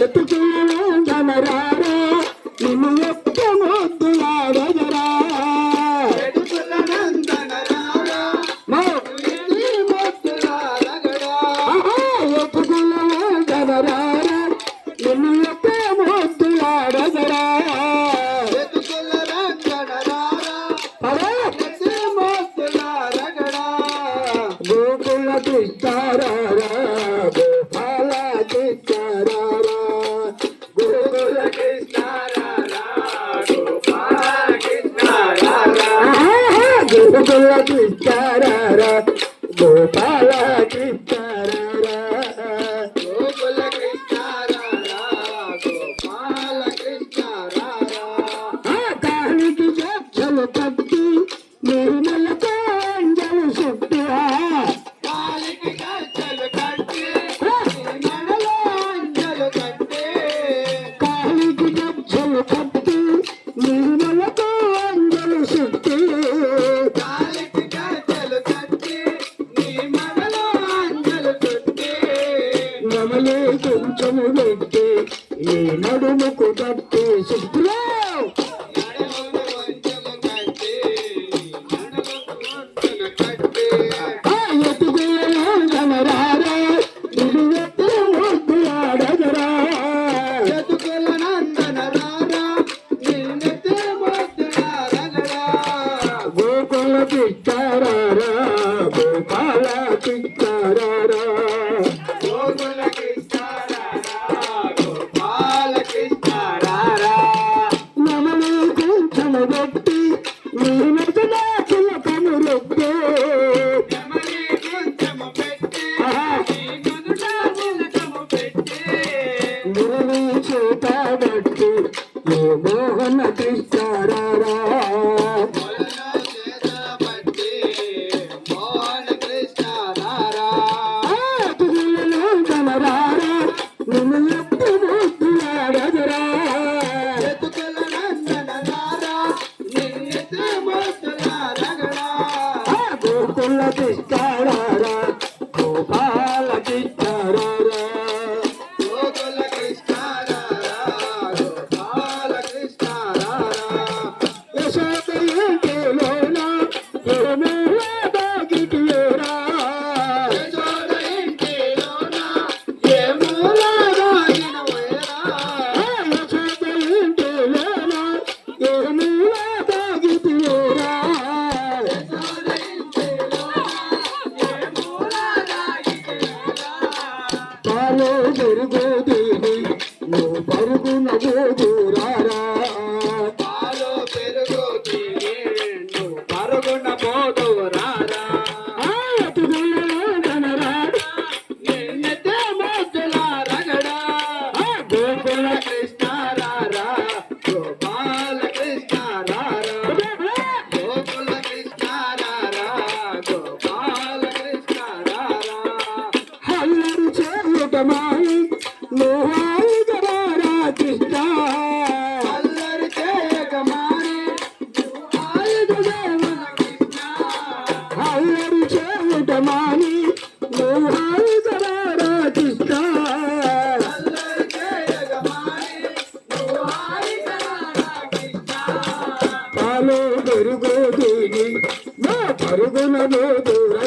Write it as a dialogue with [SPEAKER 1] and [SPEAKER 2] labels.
[SPEAKER 1] ఎత్తుకున్నారా నిన్ను ఎక్క ముద్దులాడగరా ఎత్తుకున్నారా నిన్ను ఎక్క ముద్దులాడగరా గోకుల కృష్ణారా గోపాల కృష్ణారా గోకుల కృష్ణారా గోపాల కృష్ణారా గోకుల కృష్ణారా గోపాల కృష్ణారా గోకుల కృష్ణారా గోపాల కృష్ణారా కానికి చచ్చలు కట్టి నిర్మలతో అంజలు సుట్టి కాలికి చచ్చలు కట్టి నిర్మలలో అంజలు కట్టి కాలికి చచ్చలు కట్టి నిర్మలతో అంజలు సుట్టి కాలికి చచ్చలు కట్టి నిర్మలలో అంజలు సుట్టి నమలే కొంచెము పెట్టి ఈ నడుముకు కట్టి సుట్టులో గోకుల కృష్ణారా గోపాల కృష్ణారా గోకుల కృష్ణారా గోపాల కృష్ణారా నమలు కొంచెం పెట్టి నీ నడుమ చిలకను రొట్టి మురళి చేతబట్టి ఏ మోహన కృష్ణారా గోకుల కృష్ణారా గోపాల కృష్ణారా గోకుల కృష్ణారా గోపాల కృష్ణారా యశోద ఇంటిలోన ఏమేలా దాగిటియోరా యశోద ఇంటిలోన ఏమేలా దాగినవేరా యశోద ఇంటిలోన ఏమేలా దాగిటియోరా పాలో పెరుగోదేవి నువ్వు పరుగున పోదురారా పాలో పెరుగోదేవి నువ్వు పరుగున పోదురారా నిన్నతే మోతులారగడా గోకుల కృష్ణారా గోపాల కృష్ణారా గోకుల కృష్ణారా గోపాల కృష్ణారా హల్లరు చేయుటమాయి నువ్వాయుగరారా కృష్ణ అల్లరి చేయకమాని నువ్వాయుగదేవన కృష్ణ అల్లరి చేయుటమాని నువ్వాయుగరారా కృష్ణ అల్లరి చేయకమాని నువ్వాయుగరారా కృష్ణ పాలో పెరుగోదేవి నా పరుగున పోదురా